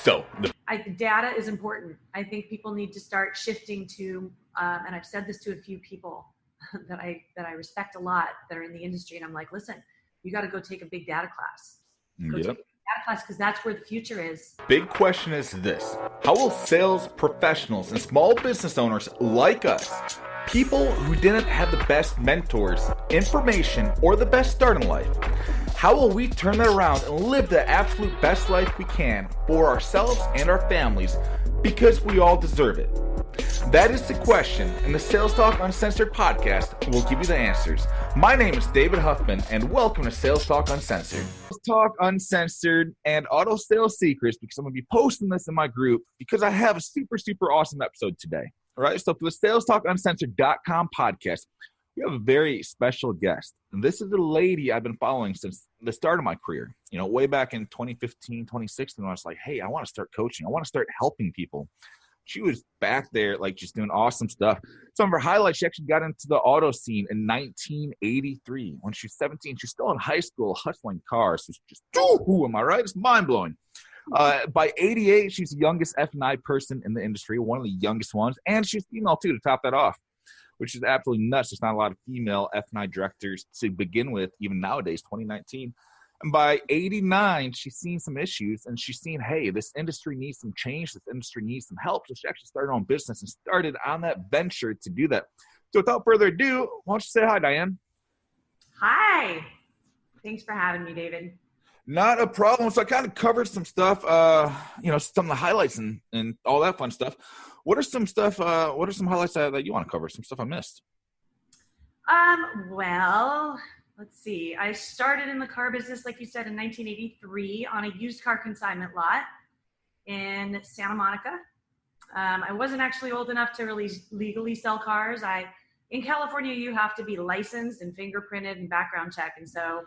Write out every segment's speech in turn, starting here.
Data is important. I think people need to start shifting to, and I've said this to a few people that I respect a lot that are in the industry, and I'm like, listen, you got to go take a big data class. Take a data class, because that's where the future is. Big question is this: how will sales professionals and small business owners like us, people who didn't have the best mentors, information, or the best start in life, how will we turn that around and live the absolute best life we can for ourselves and our families, because we all deserve it? That is the question, and the Sales Talk Uncensored podcast will give you the answers. My name is David Huffman, and welcome to Sales Talk Uncensored. Sales Talk Uncensored and Auto Sales Secrets, because I'm going to be posting this in my group because I have a super awesome episode today. All right, so for the salestalkuncensored.com podcast, we have a very special guest. And this is a lady I've been following since the start of my career. You know, way back in 2015, 2016, when I was like, hey, I want to start coaching. I want to start helping people. She was back there, like, just doing awesome stuff. Some of her highlights, she actually got into the auto scene in 1983. When she was 17, she's still in high school hustling cars. So just, am I right? It's mind-blowing. By 88, she's the youngest F&I person in the industry, one of the youngest ones. And she's female, too, to top that off, which is absolutely nuts. There's not a lot of female F&I directors to begin with, even nowadays, 2019. And by 89, she's seen some issues, and she's seen, hey, this industry needs some change. This industry needs some help. So she actually started her own business and started on that venture to do that. So without further ado, why don't you say hi, Diane? Hi. Thanks for having me, David. Not a problem. So I kind of covered some stuff, some of the highlights and all that fun stuff. What are some highlights that you want to cover? Some stuff I missed. Well, let's see. I started in the car business, like you said, in 1983 on a used car consignment lot in Santa Monica. I wasn't actually old enough to really legally sell cars. In California, you have to be licensed and fingerprinted and background checked. And so,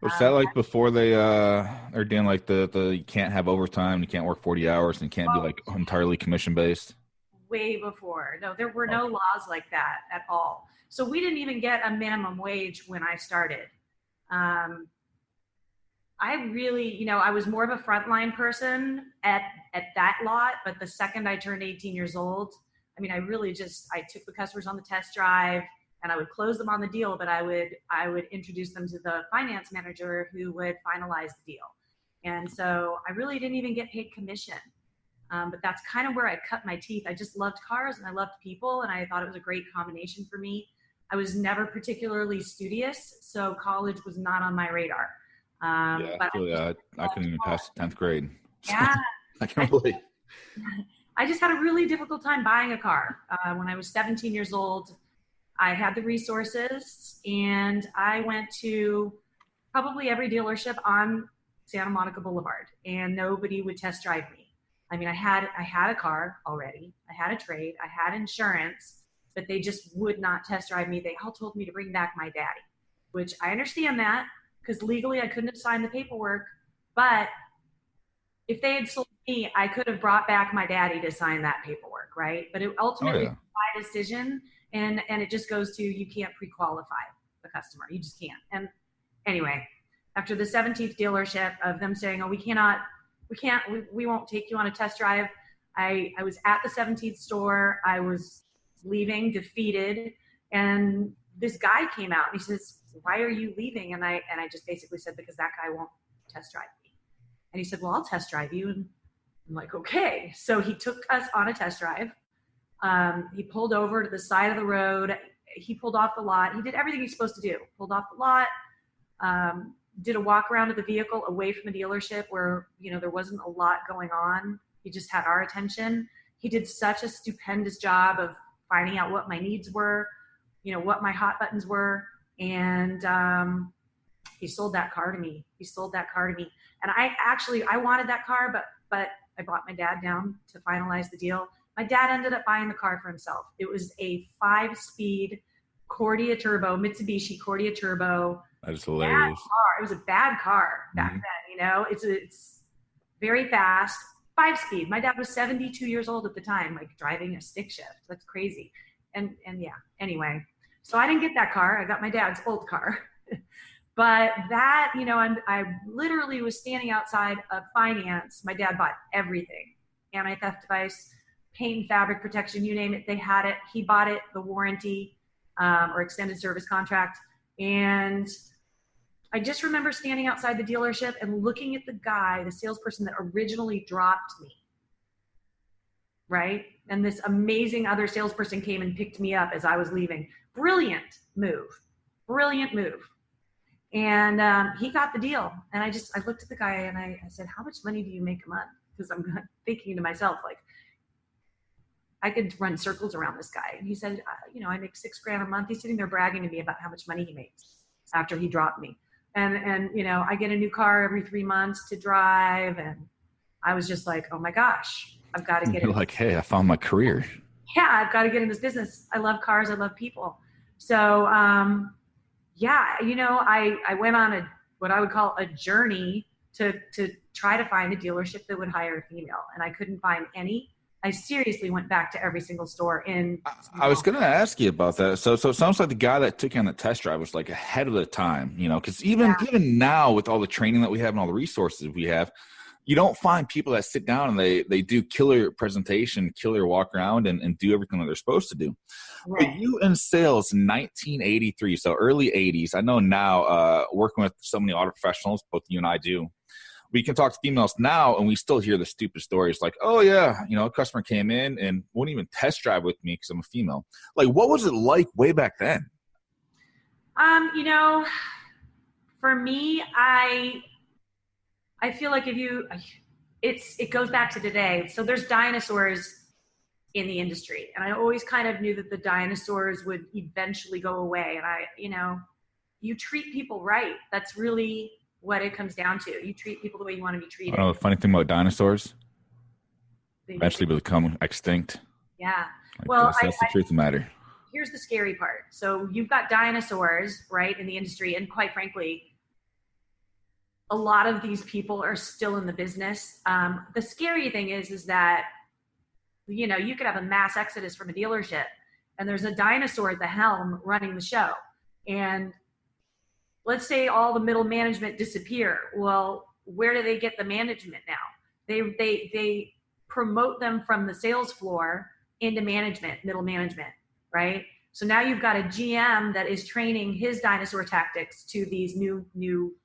was that like before they are doing like the you can't have overtime, you can't work 40 hours, and you can't be like entirely commission based? Way before. No, there were no laws like that at all. So we didn't even get a minimum wage when I started. I really, I was more of a frontline person at that lot, but the second I turned 18 years old, I took the customers on the test drive and I would close them on the deal, but I would introduce them to the finance manager who would finalize the deal. And so I really didn't even get paid commission. But that's kind of where I cut my teeth. I just loved cars and I loved people, and I thought it was a great combination for me. I was never particularly studious, so college was not on my radar. I couldn't even pass the 10th grade. Yeah. I can't believe. I just had a really difficult time buying a car. When I was 17 years old, I had the resources, and I went to probably every dealership on Santa Monica Boulevard, and nobody would test drive me. I had a car already. I had a trade. I had insurance, but they just would not test drive me. They all told me to bring back my daddy, which I understand that because legally I couldn't have signed the paperwork. But if they had sold me, I could have brought back my daddy to sign that paperwork, right? But it ultimately was my decision, and it just goes to you can't pre-qualify the customer. You just can't. And anyway, after the 17th dealership of them saying, oh, we won't take you on a test drive. I was at the 17th store. I was leaving defeated. And this guy came out and he says, why are you leaving? And I just basically said, because that guy won't test drive me. And he said, well, I'll test drive you. And I'm like, okay. So he took us on a test drive. He pulled over to the side of the road. He pulled off the lot. He did everything he's supposed to do. Pulled off the lot. Did a walk around of the vehicle away from the dealership where, there wasn't a lot going on. He just had our attention. He did such a stupendous job of finding out what my needs were, what my hot buttons were. And he sold that car to me. And I wanted that car, but I brought my dad down to finalize the deal. My dad ended up buying the car for himself. It was a 5-speed Cordia turbo, Mitsubishi Cordia turbo. That is hilarious. It was a bad car back then, It's very fast, 5-speed. My dad was 72 years old at the time, like driving a stick shift. That's crazy. And yeah, anyway. So I didn't get that car. I got my dad's old car. But that, I literally was standing outside of finance. My dad bought everything, anti-theft device, paint and fabric protection, you name it, they had it. He bought it, the warranty or extended service contract. And I just remember standing outside the dealership and looking at the guy, the salesperson that originally dropped me, right? And this amazing other salesperson came and picked me up as I was leaving. Brilliant move. And he got the deal. And I looked at the guy and I said, how much money do you make a month? Because I'm thinking to myself, like, I could run circles around this guy. And he said, I make $6,000 a month. He's sitting there bragging to me about how much money he makes after he dropped me. And I get a new car every 3 months to drive. And I was just like, oh my gosh, I've got to get You're like, hey, I found my career. Yeah, I've got to get in this business. I love cars. I love people. So, I went on what I would call a journey to try to find a dealership that would hire a female. And I couldn't find any. I seriously went back to every single store in. I was going to ask you about that. So it sounds like the guy that took you on the test drive was like ahead of the time, because even now with all the training that we have and all the resources we have, you don't find people that sit down and they do killer presentation, killer walk around and do everything that they're supposed to do. Right. But you in sales in 1983, so early 80s, I know now working with so many auto professionals, both you and I do, we can talk to females now and we still hear the stupid stories like, oh yeah, a customer came in and wouldn't even test drive with me because I'm a female. Like, what was it like way back then? For me, I feel like it goes back to today. So there's dinosaurs in the industry. And I always kind of knew that the dinosaurs would eventually go away. And you treat people right. That's really what it comes down to. You treat people the way you want to be treated. The funny thing about dinosaurs, eventually become extinct. Yeah. That's the truth of the matter. Here's the scary part. So you've got dinosaurs, right, in the industry. And quite frankly, a lot of these people are still in the business. The scary thing is that, you could have a mass exodus from a dealership and there's a dinosaur at the helm running the show. And let's say all the middle management disappear. Well, where do they get the management now? They promote them from the sales floor into management, middle management, right? So now you've got a GM that is training his dinosaur tactics to these new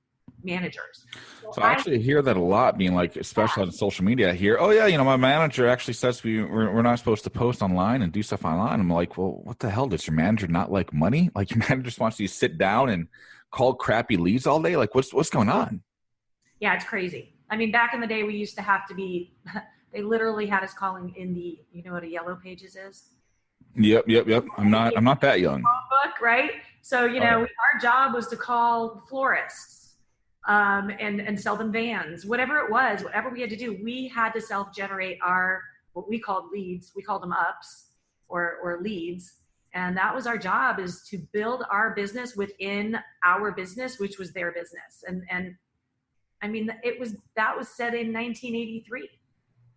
managers. So I actually hear that a lot, being like, especially on social media, I hear, oh yeah, my manager actually says we're not supposed to post online and do stuff online. I'm like, well, what the hell? Does your manager not like money? Like, your manager just wants you to sit down and call crappy leads all day? Like, what's going on? Yeah, it's crazy. I mean, back in the day, we used to have to be, they literally had us calling in the, what a yellow pages is? Yep. I'm not that young. Book, right? So, our job was to call florists and sell them vans, whatever it was, whatever we had to do, we had to self-generate what we called leads. We called them ups or leads. And that was our job, is to build our business within our business, which was their business. And I mean, that was said in 1983.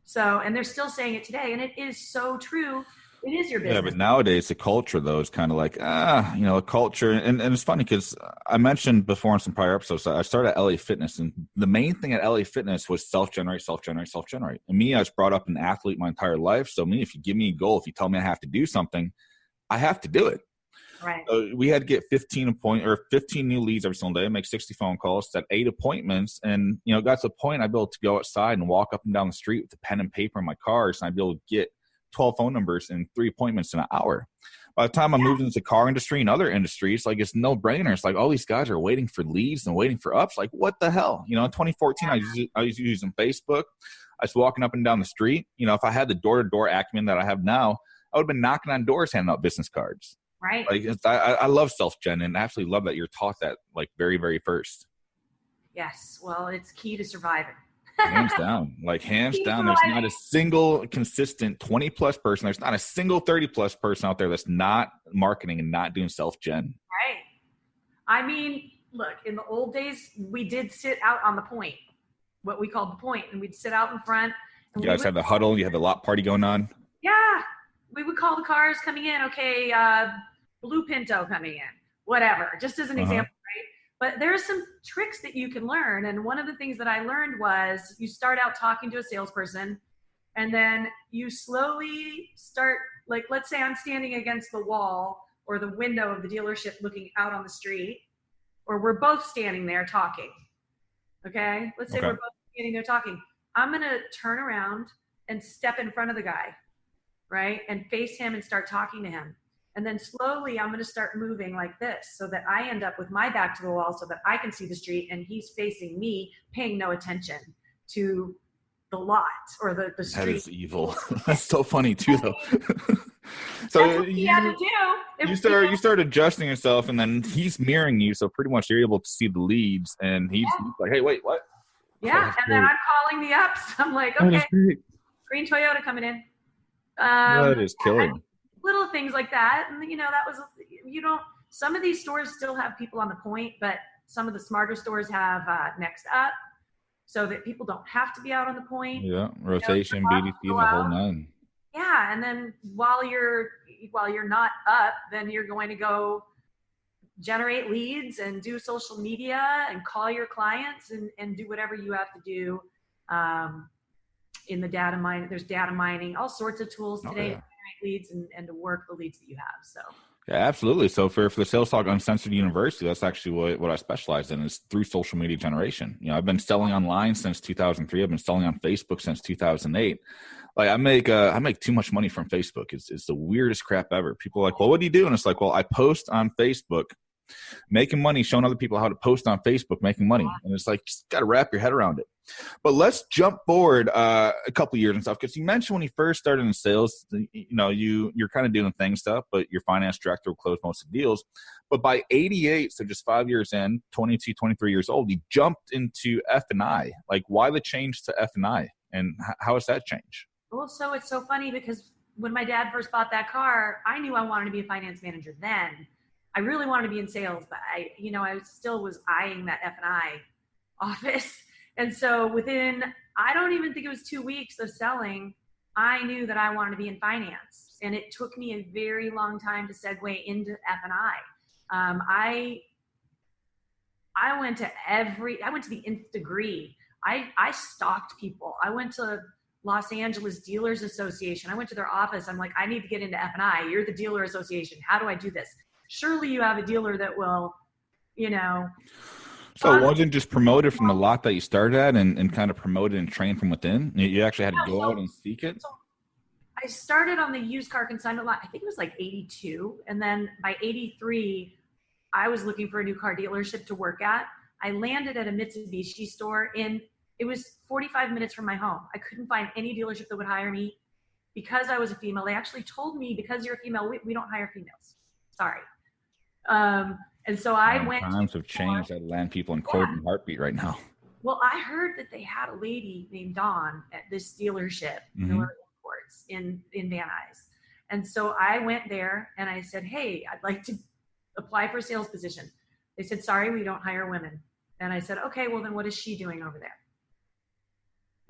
So, and they're still saying it today. And it is so true. It is your business. Yeah, but nowadays the culture, though, is kind of like, a culture. And it's funny because I mentioned before in some prior episodes, I started at LA Fitness. And the main thing at LA Fitness was self-generate. And me, I was brought up an athlete my entire life. So if you give me a goal, if you tell me I have to do something, I have to do it. Right. We had to get 15 new leads every single day, make 60 phone calls, set 8 appointments. And, it got to the point I'd be able to go outside and walk up and down the street with a pen and paper in my cars. And I'd be able to get 12 phone numbers and 3 appointments in an hour. By the time I moved into the car industry and other industries, like, it's no brainer. It's like all these guys are waiting for leads and waiting for ups. Like, what the hell? In 2014, I was using Facebook. I was walking up and down the street. If I had the door-to-door acumen that I have now, I would have been knocking on doors, handing out business cards. Right. Like, I love self-gen, and I absolutely love that you're taught that, like, very, very first. Yes. Well, it's key to surviving. Hands down. There's not a single consistent 20-plus person. There's not a single 30-plus person out there that's not marketing and not doing self-gen. Right. I mean, look, in the old days, we did sit out on the point, what we called the point, and we'd sit out in front. And you guys had the huddle. You had the lot party going on. Yeah. We would call the cars coming in. Okay, blue Pinto coming in. Whatever. Just as an example, right? But there are some tricks that you can learn. And one of the things that I learned was you start out talking to a salesperson, and then you slowly start, like, let's say I'm standing against the wall or the window of the dealership looking out on the street, or we're both standing there talking. Okay? Let's say we're both standing there talking. I'm going to turn around and step in front of the guy, right? And face him and start talking to him. And then slowly I'm going to start moving like this so that I end up with my back to the wall so that I can see the street and he's facing me, paying no attention to the lot or the street. That is evil. That's so funny too, though. So that's what you had to do. You start adjusting yourself, and then he's mirroring you, so pretty much you're able to see the leads, and he's like, "Hey, wait, what?" Yeah, and then I'm calling the ups. I'm like, "Okay, green Toyota coming in." That is killer. Little things like that, and that was, some of these stores still have people on the point, but some of the smarter stores have next up, so that people don't have to be out on the point. Yeah, rotation, BDC, the whole nine. Yeah, and then while you're not up, then you're going to go generate leads and do social media and call your clients and do whatever you have to do in the data mine. There's data mining, all sorts of tools today to generate leads and to work the leads that you have. So yeah, absolutely. So for the Sales Talk Uncensored University, that's actually what I specialize in, is through social media generation. I've been selling online since 2003. I've been selling on Facebook since 2008. Like I make too much money from Facebook. It's the weirdest crap ever. People are like, well, what do you do? And it's like, well, I post on Facebook, making money, showing other people how to post on Facebook, making money. And it's like, just got to wrap your head around it. But let's jump forward a couple of years and stuff, because you mentioned when you first started in sales, you're kind of doing thing stuff, but your finance director will close most of the deals. But by 88, so just 5 years in, 22, 23 years old, you jumped into F&I. Like, why the change to F&I, and how has that changed? Well, so it's so funny because when my dad first bought that car, I knew I wanted to be a finance manager then. I really wanted to be in sales, but I still was eyeing that F&I office. And so within, I don't even think it was 2 weeks of selling, I knew that I wanted to be in finance. And it took me a very long time to segue into F&I. I went to the nth degree. I stalked people. I went to Los Angeles Dealers Association. I went to their office. I'm like, I need to get into F&I. You're the dealer association. How do I do this? Surely you have a dealer that will, So it wasn't just promoted from the lot that you started at and kind of promoted and trained from within? You actually had to go out and seek it? So I started on the used car consignment lot, I think it was like 82. And then by 83, I was looking for a new car dealership to work at. I landed at a Mitsubishi store it was 45 minutes from my home. I couldn't find any dealership that would hire me because I was a female. They actually told me, because you're a female, we don't hire females. Sorry. And so I went. Times have changed. I'd land people in court and heartbeat right now. Well, I heard that they had a lady named Dawn at this dealership in Van Nuys. And so I went there and I said, hey, I'd like to apply for a sales position. They said, sorry, we don't hire women. And I said, okay, well then what is she doing over there?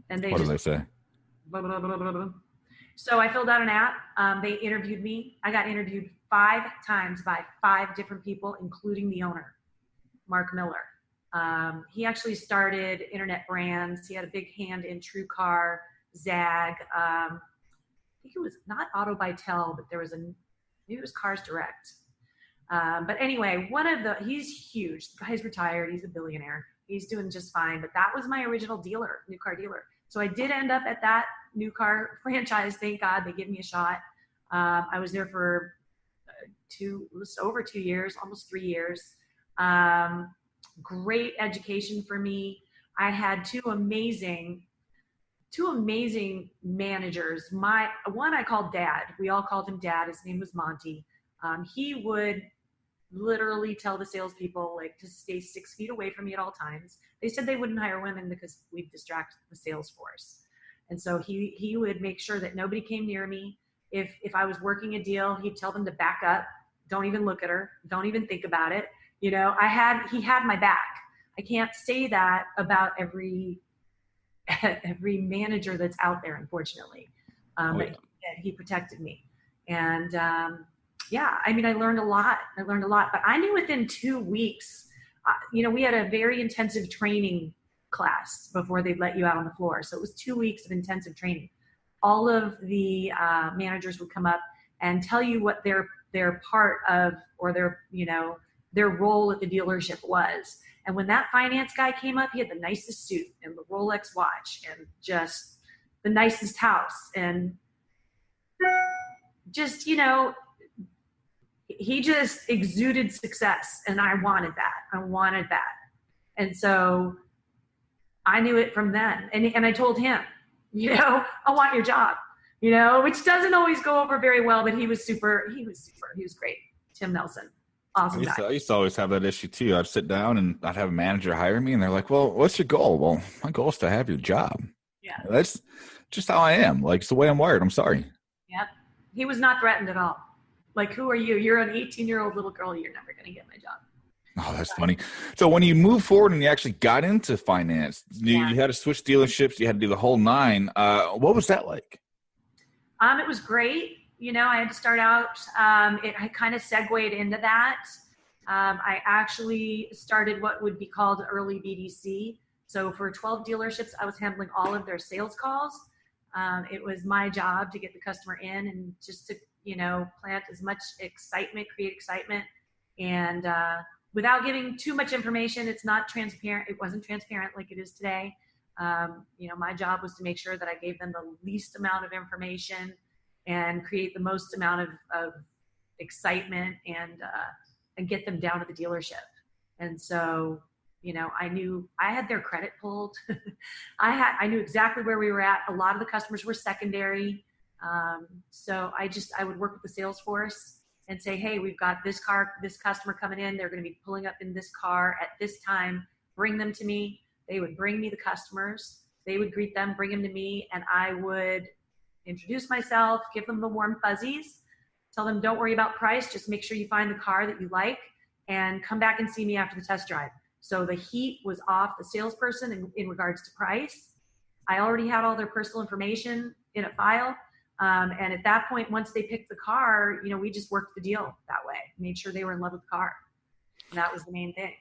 And what did they say? Blah, blah, blah, blah, blah. So I filled out an app. They interviewed me. I got interviewed 5 times by 5 different people, including the owner, Mark Miller. He actually started Internet Brands. He had a big hand in TrueCar, Zag. I think it was not Auto by Tel, but maybe it was Cars Direct. But anyway, he's huge. The guy's retired. He's a billionaire. He's doing just fine. But that was my original dealer, new car dealer. So I did end up at that new car franchise. Thank God they gave me a shot. I was there for over 2 years, almost 3 years. Great education for me. I had two amazing managers. One I called Dad. We all called him Dad. His name was Monty. He would literally tell the salespeople to stay 6 feet away from me at all times. They said they wouldn't hire women because we'd distract the sales force. And so he would make sure that nobody came near me. If I was working a deal, he'd tell them to back up. Don't even look at her. Don't even think about it. He had my back. I can't say that about every manager that's out there, unfortunately. But he protected me. And I learned a lot. But I knew within 2 weeks we had a very intensive training class before they'd let you out on the floor. So it was 2 weeks of intensive training. All of the managers would come up and tell you what their part of, or their role at the dealership was. And when that finance guy came up, he had the nicest suit and the Rolex watch and just the nicest house. And just, he just exuded success. And I wanted that. And so I knew it from then. And I told him, I want your job, which doesn't always go over very well, but he was great. Tim Nelson. Awesome guy. I used to always have that issue too. I'd sit down and I'd have a manager hire me and they're like, well, what's your goal? Well, my goal is to have your job. Yeah. That's just how I am. Like, it's the way I'm wired. I'm sorry. Yep. He was not threatened at all. Like, who are you? You're an 18-year-old little girl. You're never going to get my job. Oh, that's funny. So when you moved forward and you actually got into finance, you had to switch dealerships. You had to do the whole nine. What was that like? It was great. I had to start out. I kind of segued into that. I actually started what would be called early BDC. So for 12 dealerships, I was handling all of their sales calls. It was my job to get the customer in and just to, plant as much excitement, create excitement. And without giving too much information, it's not transparent. It wasn't transparent like it is today. My job was to make sure that I gave them the least amount of information and create the most amount of excitement and get them down to the dealership. And so, I knew I had their credit pulled. I knew exactly where we were at. A lot of the customers were secondary. So I would work with the sales force and say, hey, we've got this customer coming in. They're going to be pulling up in this car at this time. Bring them to me. They would bring me the customers. They would greet them, bring them to me, and I would introduce myself, give them the warm fuzzies, tell them don't worry about price, just make sure you find the car that you like, and come back and see me after the test drive. So the heat was off the salesperson in regards to price. I already had all their personal information in a file. And at that point, once they picked the car, we just worked the deal that way, made sure they were in love with the car. And that was the main thing.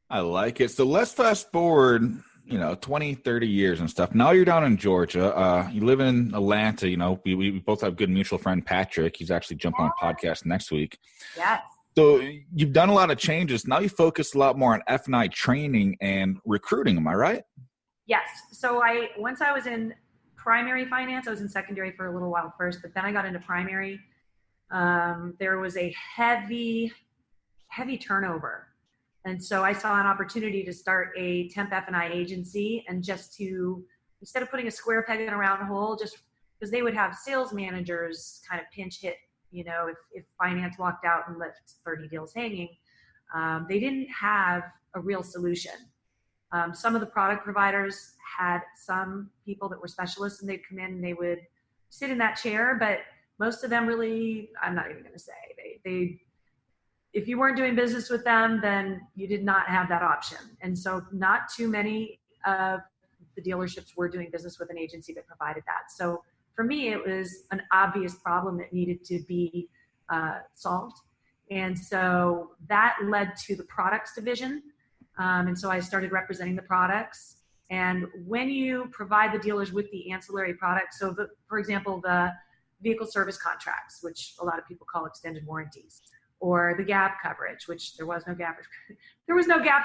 I like it. So let's fast forward, 20, 30 years and stuff. Now you're down in Georgia. You live in Atlanta. We both have a good mutual friend, Patrick. He's actually jumping on a podcast next week. Yes. So you've done a lot of changes. Now you focus a lot more on F&I training and recruiting. Am I right? Yes. So once I was in primary finance, I was in secondary for a little while first, but then I got into primary. There was a heavy turnover. And so I saw an opportunity to start a Temp FNI Agency and just to, instead of putting a square peg in a round hole, just because they would have sales managers kind of pinch hit, if finance walked out and left 30 deals hanging, they didn't have a real solution. Some of the product providers had some people that were specialists and they'd come in and they would sit in that chair, but most of them really, I'm not even going to say, they if you weren't doing business with them, then you did not have that option. And so not too many of the dealerships were doing business with an agency that provided that. So for me, it was an obvious problem that needed to be solved. And so that led to the products division. And so I started representing the products. And when you provide the dealers with the ancillary products, so for example, the vehicle service contracts, which a lot of people call extended warranties, or the gap coverage, which there was no gap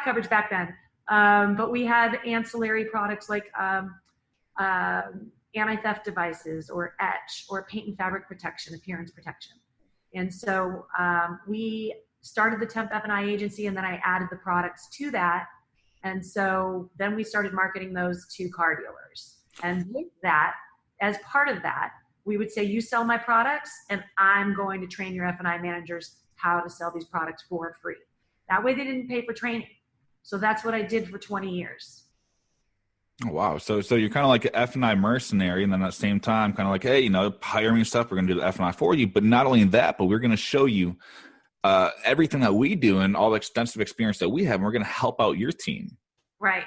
coverage back then. But we had ancillary products like anti-theft devices, or etch, or paint and fabric protection, appearance protection. And so we started the Temp FNI Agency, and then I added the products to that. And so then we started marketing those to car dealers. And with that, as part of that, we would say, you sell my products, and I'm going to train your F&I managers how to sell these products for free. That way they didn't pay for training. So that's what I did for 20 years. Oh, wow. So you're kind of like an F&I mercenary, and then at the same time, kind of like, hey, hire me stuff. We're going to do the F&I for you. But not only that, but we're going to show you everything that we do and all the extensive experience that we have, and we're going to help out your team. Right.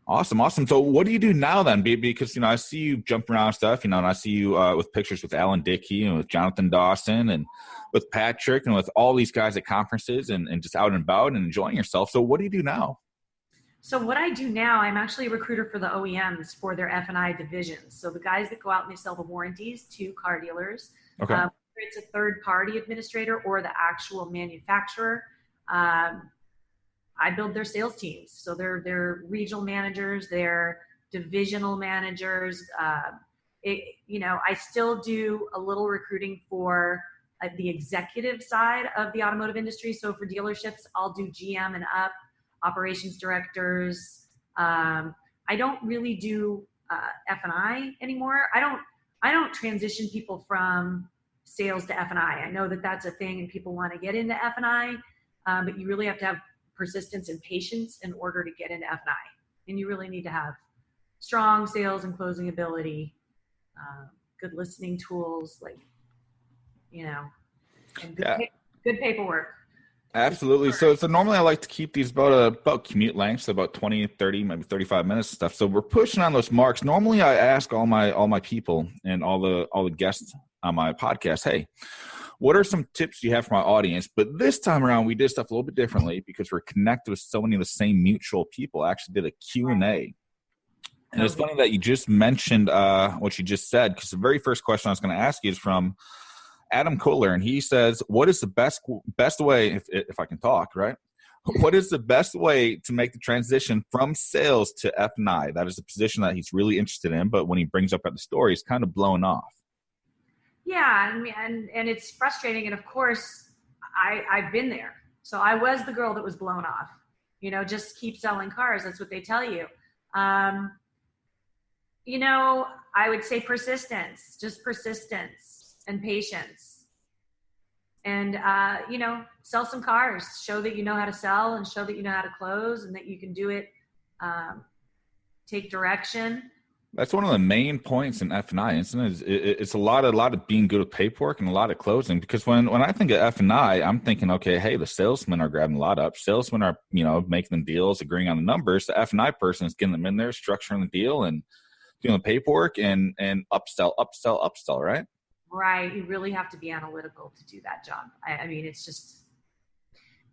Awesome. So what do you do now then? Because, I see you jump around and stuff, and I see you with pictures with Alan Dickey and with Jonathan Dawson and with Patrick and with all these guys at conferences and just out and about and enjoying yourself. So what do you do now? So what I do now, I'm actually a recruiter for the OEMs for their F&I divisions. So the guys that go out and they sell the warranties to car dealers, Okay. Whether it's a third-party administrator or the actual manufacturer, I build their sales teams. So they're regional managers, they're divisional managers. I still do a little recruiting for the executive side of the automotive industry. So for dealerships, I'll do GM and up, operations directors. I don't really do F&I anymore. I don't transition people from sales to F&I. I know that that's a thing and people want to get into F&I, but you really have to have persistence and patience in order to get into F&I. And you really need to have strong sales and closing ability, good listening tools, and good paperwork. Absolutely. So normally I like to keep these about commute lengths, about 20, 30, maybe 35 minutes and stuff. So we're pushing on those marks. Normally I ask all my people and all the guests on my podcast, hey, what are some tips you have for my audience? But this time around, we did stuff a little bit differently because we're connected with so many of the same mutual people. I actually did a Q&A. And it's funny that you just mentioned what you just said, because the very first question I was going to ask you is from Adam Kohler, and he says, what is the best way, if I can talk, right? What is the best way to make the transition from sales to F&I? That is a position that he's really interested in, but when he brings up at the story, he's kind of blown off. Yeah, and it's frustrating. And of course, I've been there. So I was the girl that was blown off. Just keep selling cars. That's what they tell you. I would say persistence, just persistence and patience. And, sell some cars. Show that you know how to sell and show that you know how to close and that you can do it. Take direction. That's one of the main points in F&I, isn't it? It's a lot of being good with paperwork and a lot of closing. Because when I think of F&I, I'm thinking, okay, hey, the salesmen are grabbing a lot up. Salesmen are, making them deals, agreeing on the numbers. The F&I person is getting them in there, structuring the deal and doing the paperwork and upsell, right? Right. You really have to be analytical to do that job. I mean, it's just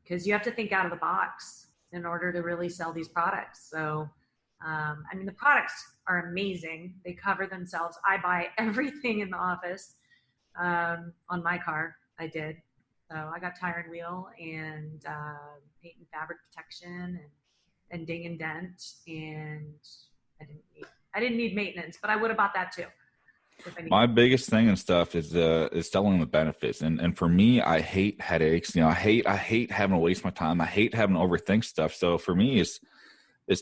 because you have to think out of the box in order to really sell these products. So, the products are amazing. They cover themselves. I buy everything in the office on my car. I did. So I got tire and wheel and paint and fabric protection and ding and dent. And I didn't need maintenance, but I would have bought that too. My biggest thing and stuff is selling the benefits. And for me, I hate headaches. I hate having to waste my time. I hate having to overthink stuff. So for me, it's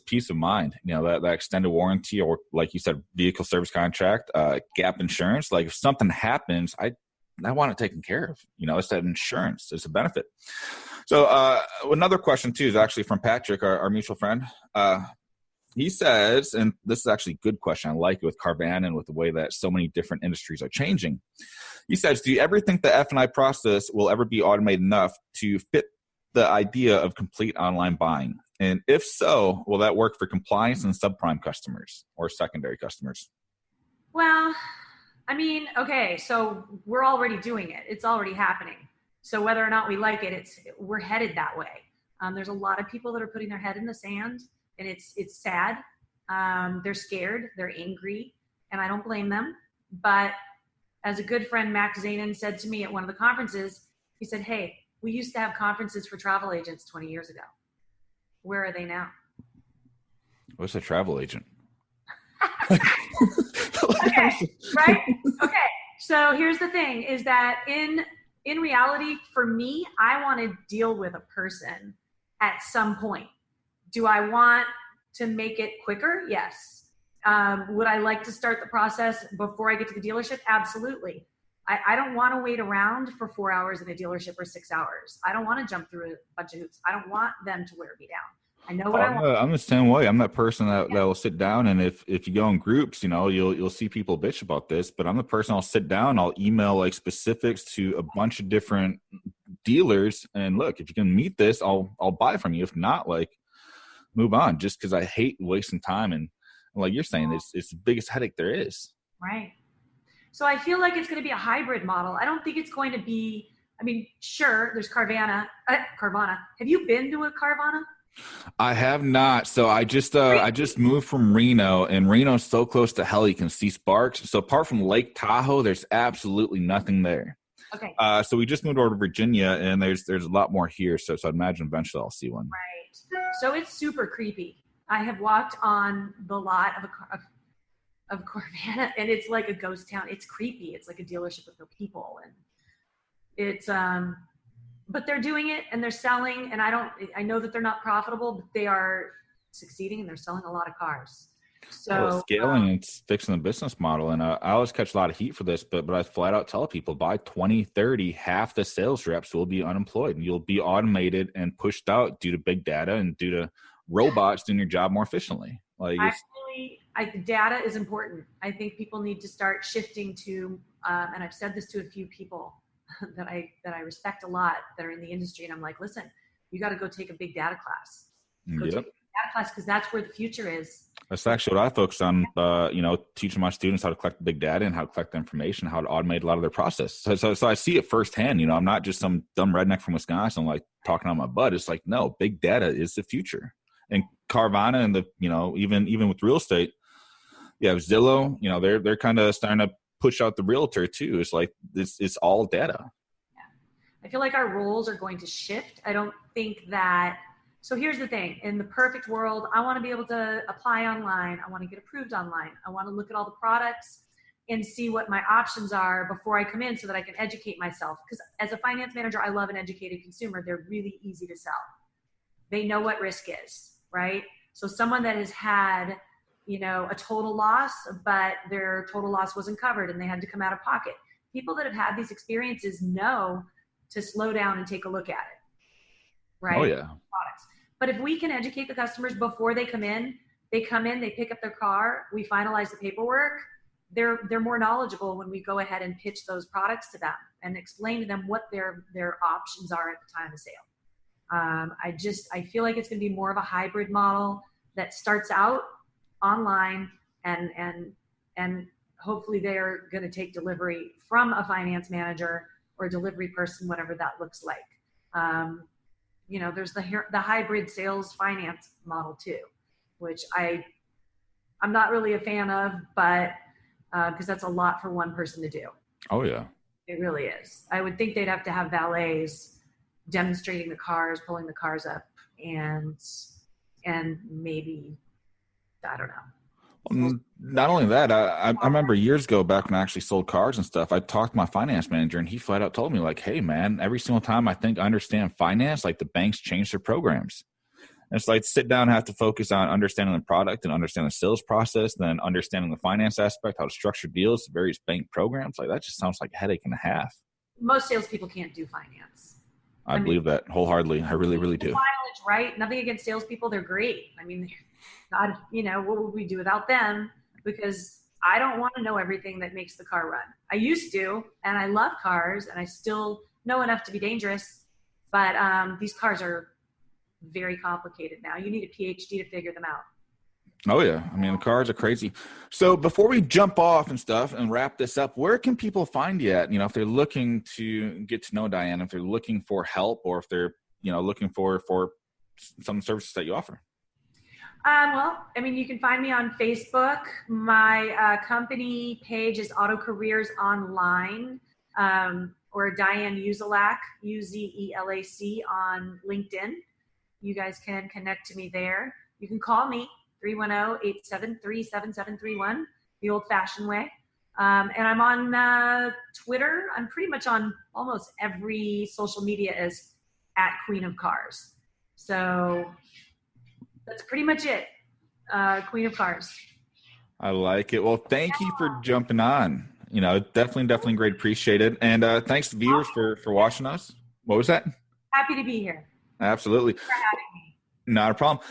peace of mind, that extended warranty, or like you said, vehicle service contract, gap insurance. Like if something happens, I want it taken care of. It's that insurance. It's a benefit. So another question too is actually from Patrick, our mutual friend. He says, and this is actually a good question. I like it with Carvana and with the way that so many different industries are changing. He says, do you ever think the F&I process will ever be automated enough to fit the idea of complete online buying? And if so, will that work for compliance and subprime customers or secondary customers? Well, okay, so we're already doing it. It's already happening. So whether or not we like it, we're headed that way. There's a lot of people that are putting their head in the sand, and it's sad. They're scared, they're angry, and I don't blame them. But as a good friend, Max Zanin, said to me at one of the conferences, he said, hey, we used to have conferences for travel agents 20 years ago. Where are they now? What's a travel agent? Okay, right? Okay. So here's the thing is that in reality, for me, I want to deal with a person at some point. Do I want to make it quicker? Yes. Would I like to start the process before I get to the dealership? Absolutely. I don't want to wait around for 4 hours in a dealership or 6 hours. I don't want to jump through a bunch of hoops. I don't want them to wear me down. I know what I want. I'm the same way. I'm that person that will sit down, and if you go in groups, you'll see people bitch about this, but I'm the person I'll sit down, I'll email like specifics to a bunch of different dealers, and look, if you can meet this, I'll buy from you. If not, like, move on just because I hate wasting time. And like you're saying, it's the biggest headache there is. Right. So I feel like it's going to be a hybrid model. I don't think it's going to be, I mean, sure, there's Carvana. Have you been to a Carvana? I have not. So I just moved from Reno, and Reno's so close to hell you can see sparks. So apart from Lake Tahoe, there's absolutely nothing there. Okay. So we just moved over to Virginia, and there's a lot more here. So I'd imagine eventually I'll see one. Right. So it's super creepy. I have walked on the lot of Carvana, and it's like a ghost town. It's creepy. It's like a dealership with no people, and it's but they're doing it and they're selling, and I know that they're not profitable, but they are succeeding and they're selling a lot of cars. So scaling, it's fixing the business model. And I always catch a lot of heat for this, but I flat out tell people by 2030, half the sales reps will be unemployed, and you'll be automated and pushed out due to big data and due to robots doing your job more efficiently. Data is important. I think people need to start shifting to, and I've said this to a few people that I respect a lot that are in the industry, and I'm like, listen, you got to go take a big data class. Take a big data class, because that's where the future is. That's actually what I focus on, teaching my students how to collect big data and how to collect the information, how to automate a lot of their process. So I see it firsthand. I'm not just some dumb redneck from Wisconsin, like talking on my butt. It's like, no, big data is the future. And Carvana and even with real estate, Zillow, they're kind of starting to push out the realtor too. It's like it's all data. Yeah. I feel like our roles are going to shift. I don't think that. So here's the thing. In the perfect world, I want to be able to apply online. I want to get approved online. I want to look at all the products and see what my options are before I come in so that I can educate myself. Because as a finance manager, I love an educated consumer. They're really easy to sell. They know what risk is, right? So someone that has had, a total loss, but their total loss wasn't covered and they had to come out of pocket. People that have had these experiences know to slow down and take a look at it, right? Oh, yeah. But if we can educate the customers before they come in, they pick up their car, we finalize the paperwork, they're more knowledgeable when we go ahead and pitch those products to them and explain to them what their options are at the time of sale. I feel like it's going to be more of a hybrid model that starts out online and hopefully they're going to take delivery from a finance manager or a delivery person, whatever that looks like. There's the hybrid sales finance model too, which I'm not really a fan of, but because that's a lot for one person to do. Oh yeah, it really is. I would think they'd have to have valets demonstrating the cars, pulling the cars up, and maybe, I don't know. Not only that, I remember years ago back when I actually sold cars and stuff, I talked to my finance manager and he flat out told me like, hey man, every single time I think I understand finance, like the banks change their programs. And it's like sit down and have to focus on understanding the product and understanding the sales process, then understanding the finance aspect, how to structure deals, various bank programs. Like that just sounds like a headache and a half. Most salespeople can't do finance. I believe that wholeheartedly. I really, really do. Mileage, right? Nothing against salespeople. They're great. I mean, God, what would we do without them? Because I don't want to know everything that makes the car run. I used to, and I love cars, and I still know enough to be dangerous. But these cars are very complicated now. You need a PhD to figure them out. Oh, yeah. I mean, the cars are crazy. So before we jump off and stuff and wrap this up, where can people find you at? If they're looking to get to know Diane, if they're looking for help, or if they're, looking for some services that you offer. You can find me on Facebook. My company page is Auto Careers Online, or Diane Uzelac, Uzelac on LinkedIn. You guys can connect to me there. You can call me, 310-873-7731, the old-fashioned way. And I'm on Twitter. I'm pretty much on almost every social media as @Queen of Cars. So that's pretty much it. Queen of Cars. I like it. Well, thank you for jumping on. Definitely great. Appreciate it. And thanks to viewers for watching us. What was that? Happy to be here. Absolutely. Thanks for having me. Not a problem.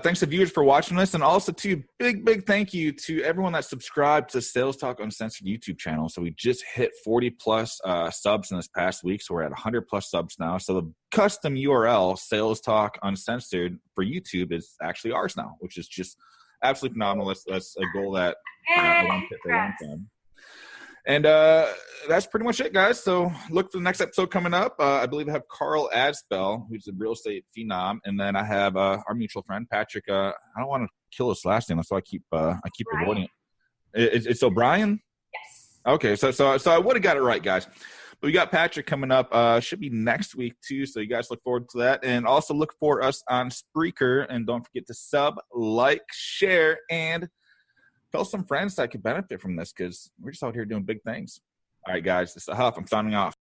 Thanks to viewers for watching us. And also, too, big thank you to everyone that subscribed to Sales Talk Uncensored YouTube channel. So we just hit 40-plus subs in this past week. So we're at 100-plus subs now. So the custom URL, Sales Talk Uncensored for YouTube, is actually ours now, which is just absolutely phenomenal. That's a goal that I want to hit for a long time. And that's pretty much it, guys. So look for the next episode coming up. I believe I have Carl Adspell, who's a real estate phenom, and then I have our mutual friend Patrick. I don't want to kill his last name, that's why I keep avoiding it. It's O'Brien. Yes. Okay, so I would have got it right, guys. But we got Patrick coming up. Should be next week too. So you guys look forward to that, and also look for us on Spreaker. And don't forget to sub, like, share, and tell some friends that could benefit from this, because we're just out here doing big things. All right, guys, this is the Huff. I'm signing off.